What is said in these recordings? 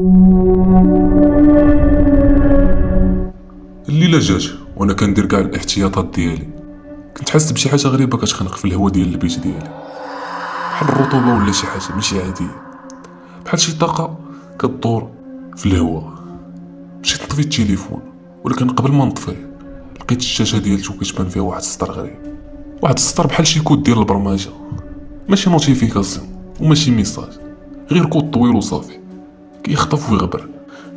الليله جات وانا كندير كاع الاحتياطات ديالي. كنت حاسس بشي حاجه غريبه كتخنق في الهواء ديال البيت ديالي، بحال الرطوبه ولا شي حاجه ماشي عاديه، بحال شي طاقه كدور في الهواء. مشيت نطفي التليفون، ولكن قبل ما نطفيه لقيت الشاشه ديالته كتبان فيها واحد السطر غريب، واحد السطر بحال شي كود ديال البرمجه، ماشي نوتيفيكاسيون وماشي ميساج، غير كود طويل وصافي كيخطف ويغبر.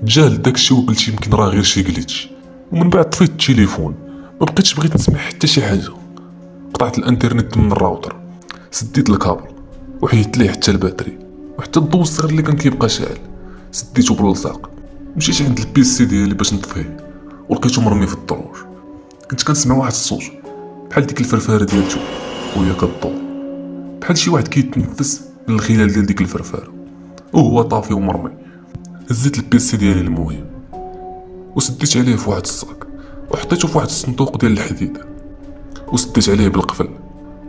تجاهل داكشي وقلت يمكن راه غير شي جليتش. ومن بعد طفيت التليفون، ما بقيتش بغيت نسمع حتى شي حاجه. قطعت الانترنت من الراوتر، سديت الكابل وحيدت ليه حتى الباتري وحتى الضوء الصغير اللي كان كيبقى شاعل سديته باللصاق. مشيت عند البيسي ديالي باش نطفيه ولقيته مرمي في الدروج. كنت كنسمع واحد الصوت بحال ديك الفرفاره ديالته وهي كدور، بحال شي واحد كيتنفس من الخلال ديال ديك الفرفاره وهو طافي ومرمي. هزيت البيسي ديالي المهم وسديت عليه في واحد الصاك وحطيته في واحد الصندوق ديال الحديد وسديت عليه بالقفل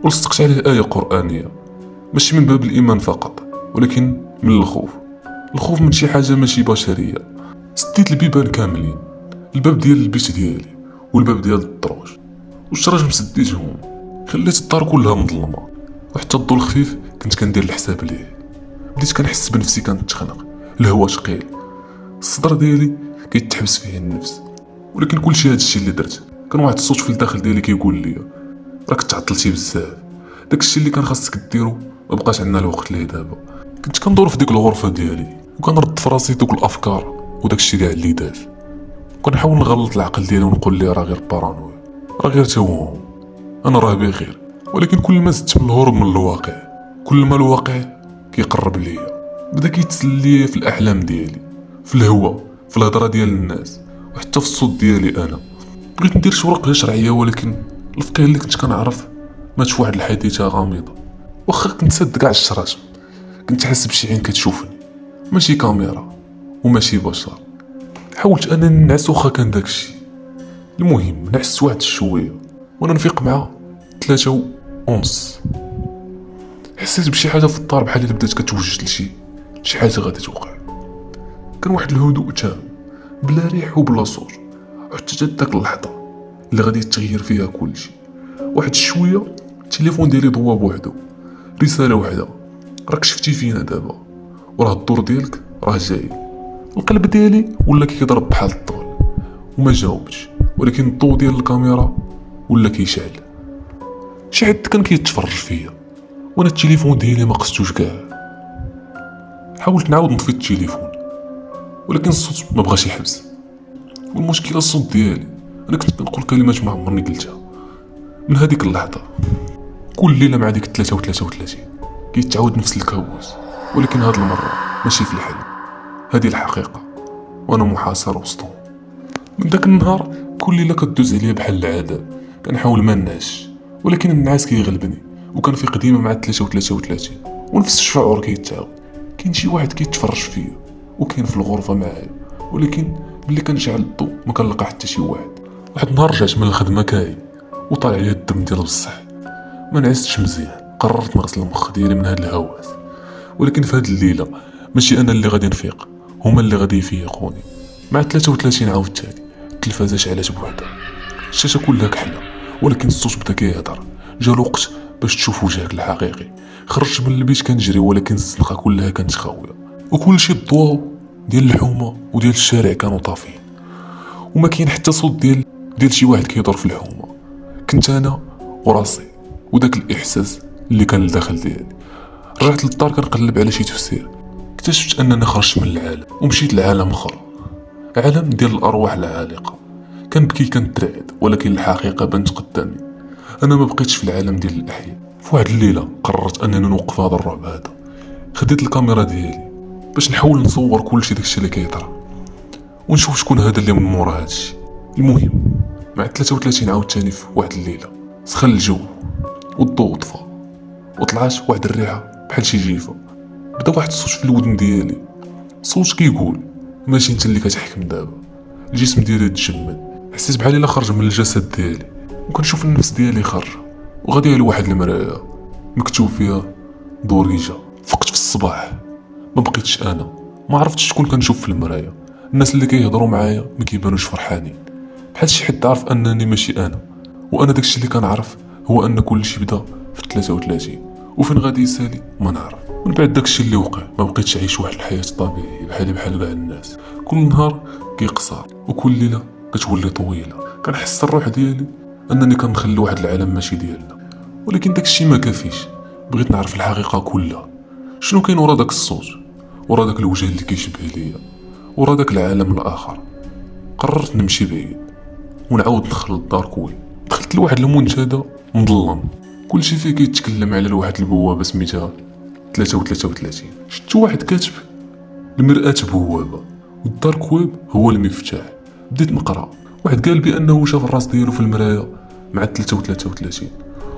ولصقت عليه آية قرآنية، ماشي من باب الإيمان فقط ولكن من الخوف من شي حاجة ماشي بشرية. سديت البيبان كاملين، الباب ديال البيت ديالي والباب ديال الدروج والشراج مسديتهم. خليت الدار كلها مظلمة وحتى الضو الخفيف كنت كندير الحساب ليه. بديت كنحس بنفسي كنتخنق، الهوا ثقيل، الصدر ديالي كيتحبس فيه النفس. ولكن كلشي هادشي اللي درت كان واحد الصوت في الداخل ديالي كيقول لي راك تعطلتي بزاف، داكشي اللي كان خاصك ديرو ما بقاش عندنا الوقت ليه دابا. كنت كندور في ديك الغرفه ديالي وكنرد في راسي دوك الافكار وداكشي كاع اللي داز، وكنحاول نغلط العقل ديالي ونقول ليه راه غير بارانويا، راه غير توهم، انا راه بخير. ولكن كل ما زدت من الهروب من الواقع كل ما الواقع كيقرب ليا. بدا كيتسلل ليا في الاحلام ديالي، في الهواء، في الهضره ديال الناس وحتى في الصوت ديالي انا. بغيت ندير شي ورقه شرعيه ولكن الفقيه اللي كنت كنعرف مات في واحد الحادثه غامضه. واخا كنت سد كاع الشراجم كنت حاسس بشي عين كتشوفني، ماشي كاميرا وماشي بشر. حاولت انني نعس واخا كان داكشي. المهم نعست واحد شويه وانا نفيق مع 3:30. حسيت بشي حاجه في الدار بحال اللي بدات كتوجد لشي حاجه غادي توقع. كان واحد الهدوء تام بلا ريح وبلا صوت، حتى داك اللحظه اللي غادي يتغير فيها كلشي. واحد شويه التليفون ديالي ضوا بوحدو، رساله وحده: راك شفتي فينا دابا وراه الدور ديالك راه جاي. القلب ديالي ولا كيضرب بحال الطول وما جاوبتش، ولكن الضوء ديال الكاميرا ولا كيشعل. شي حد كان كيتفرج فيا وانا التليفون ديالي ما قصتوش كاع. حاولت نعاود نطفي التليفون ولكن الصوت ما بغاش يحبس. والمشكله الصوت ديالي، انا كنت كنقول كلمات ما عمرني قلتها. من هذيك اللحظه كل ليله مع ديك 33 كيتعاود نفس الكابوس، ولكن هاد المره ماشي في الحلم، هذه الحقيقه وانا محاصر وسطهم. من داك النهار كل ليله كدوز عليا بحال العذاب. كنحاول ما نعسش ولكن النعاس كيغلبني، وكنفيق ديما مع 33 ونفس الشعور كيتعاود. كاين شي واحد كيتفرج فيا وكاين في الغرفه معايا، ولكن ملي كنشعل الضوء ما كنلقى حتى شي واحد. واحد النهار رجعت من الخدمه كاي وطالع لي الدم ديال بصح، ما نعستش مزيان. قررت نغسل المخ ديالي من هاد الهواس. ولكن في هاد الليله ماشي انا اللي غادي نفيق، هما اللي غادي يفيقوني. مع 33 عاوتاني التلفازه شعلات بوحدها، الشاشه كلها كحله ولكن الصوت بدا كيهضر: جا الوقت باش تشوف وجهك الحقيقي. خرجت من البيت كنجري ولكن الزنقه كلها كانت خاويه، وكلشي الضواو ديال الحومه وديال الشارع كانوا طافيين، وما كاين حتى صوت ديال شي واحد كيدور في الحومه. كنت انا وراسي وداك الاحساس اللي كان لداخل ديالي. رجعت للدار كنقلب على شي تفسير، اكتشفت انني خرجت من العالم ومشيت لعالم اخر، عالم ديال الارواح العالقه. كنبكي كنترعد ولكن الحقيقه بانت قدامي، انا ما بقيتش في العالم ديال الاحياء. في واحد الليله قررت انني نوقف هذا الرعب هذا. خديت الكاميرا ديالي باش نحاول نصور كلشي داكشي اللي كيطرا ونشوف شكون هذا اللي من مورا هادشي. المهم مع 33 عاوتاني في واحد الليله سخن الجو والضوء طفى وطلعت واحد الريحه بحال شي جيفه. بدا واحد الصوت في الودن ديالي، صوت كيقول: ماشي انت اللي كتحكم دابا. الجسم ديالي تجمد، حسيت بحال الا خرج من الجسد ديالي وكنشوف النفس ديالي خارجه وغادي لواحد المرايه مكتوب فيها: ضريجه. فقت في الصباح، ما بقيتش انا، ما عرفتش شكون كنشوف في المرايه. الناس اللي كيهضروا معايا ما كيبانوش فرحانين، بحال شي حد عارف انني ماشي انا. وانا داكشي اللي كنعرف هو ان كلشي بدا في 33، وفين غادي يسالي ما نعرف. من بعد داكشي اللي وقع ما بقيتش عايش واحد الحياه طبيعيه بحال كاع الناس. كل نهار كيقصر وكل ليله كتولي طويله. كنحس الروح ديالي انني كندخل لواحد العالم ماشي ديالنا، ولكن داكشي ما كافيش. بغيت نعرف الحقيقه كلها، شنو كاين ورا داك الصوت، ورا داك الوجه اللي كيشبه ليا، ورا داك العالم الاخر. قررت نمشي بعيد ونعاود ندخل للدارك ويب. دخلت لواحد المنتدى مظلم، كلشي فيه كيتكلم على واحد البوابه سميتها 33. شفت واحد كاتب المرآة بوابه والدارك ويب هو المفتاح. بديت نقرا. واحد قال بانه شاف الراس ديالو في المرايه مع 33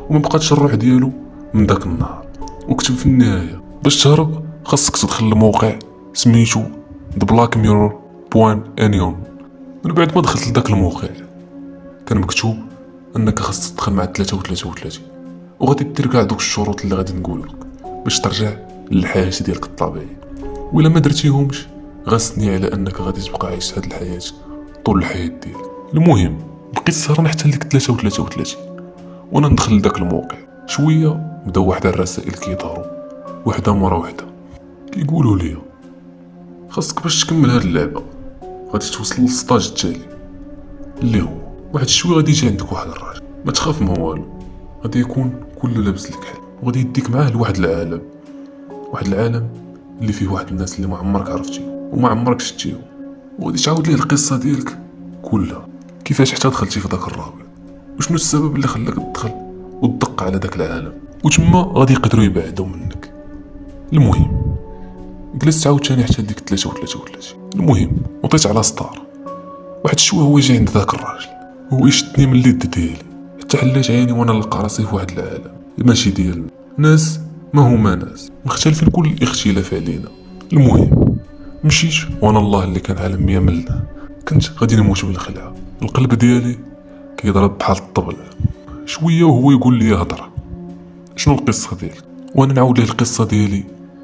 وما بقاتش الروح ديالو من داك النهار. وكتب في النهايه باش تهرب خاصك تدخل لموقع سميتو theblackmirror.anion. من بعد ما دخلت لداك الموقع كان مكتوب انك خاص تدخل مع 33 وغادي دير كاع دوك الشروط اللي غادي نقولك باش ترجع للحياه ديالك الطبيعيه. وإلا ما درتيهمش غاسني على انك غادي تبقى عايش هاد الحياه طول الحياه ديالك. المهم بقيت سهران حتى لديك 33 وانا ندخل لداك الموقع. شويه بداو واحد الرسائل كيظهروا وحده مره وحده كيقولوا لي خاصك باش تكمل هاد اللعبه غادي توصل للسطاج التالي اللي هو واحد شويه غادي يجي عندك واحد الراجل ما تخاف ما والو، غادي يكون كله لابس لك حل وغادي يديك معاه لواحد العالم، واحد العالم اللي فيه واحد الناس اللي ما عمرك عرفتيهم وما عمرك شفتيهم، وغادي تعاود ليه القصه ديالك كلها، كيفاش حتى دخلتي في داك الرابط وشنو السبب اللي خلاك تدخل وتدق على داك العالم، وتما غادي يقدروا يبعدوا منك. المهم جلست عاوتاني حتى ديك 33. المهم وطيت على ستار. واحد شويه هو جاي عند داك الراجل هو يشدني من اليد ديالي حتى حليت عيني وانا نلقى راسي في واحد العالم ماشي ديالنا، ناس ما هما ناس مختلفين كل الاختلاف علينا. المهم مشيت وانا الله اللي كان عالم يملنا، كنت غادي نموت بالخلعه. القلب ديالي كيضرب بحال الطبل. شويه وهو يقول لي هضره شنو القصه ديالك، وانا نعاود ليه القصه ديالي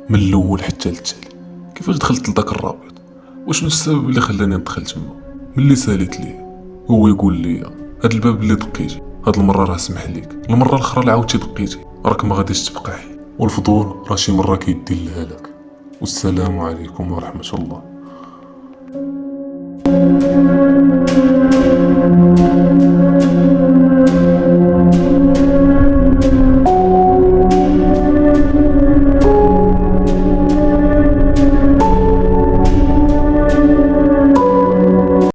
من الاول حتى للتالي، كيفاش دخلت لذاك الرابط وشنو السبب اللي خلاني ندخل تما. ملي ساليت ليه هو يقول لي هاد الباب اللي دقيتي هاد المره راه سمح ليك، المره الاخرى اللي عاودتي دقيتي راك ما غاديش تبقى حي، والفضول راه شي مره كيدي للهلاك. والسلام عليكم ورحمه الله.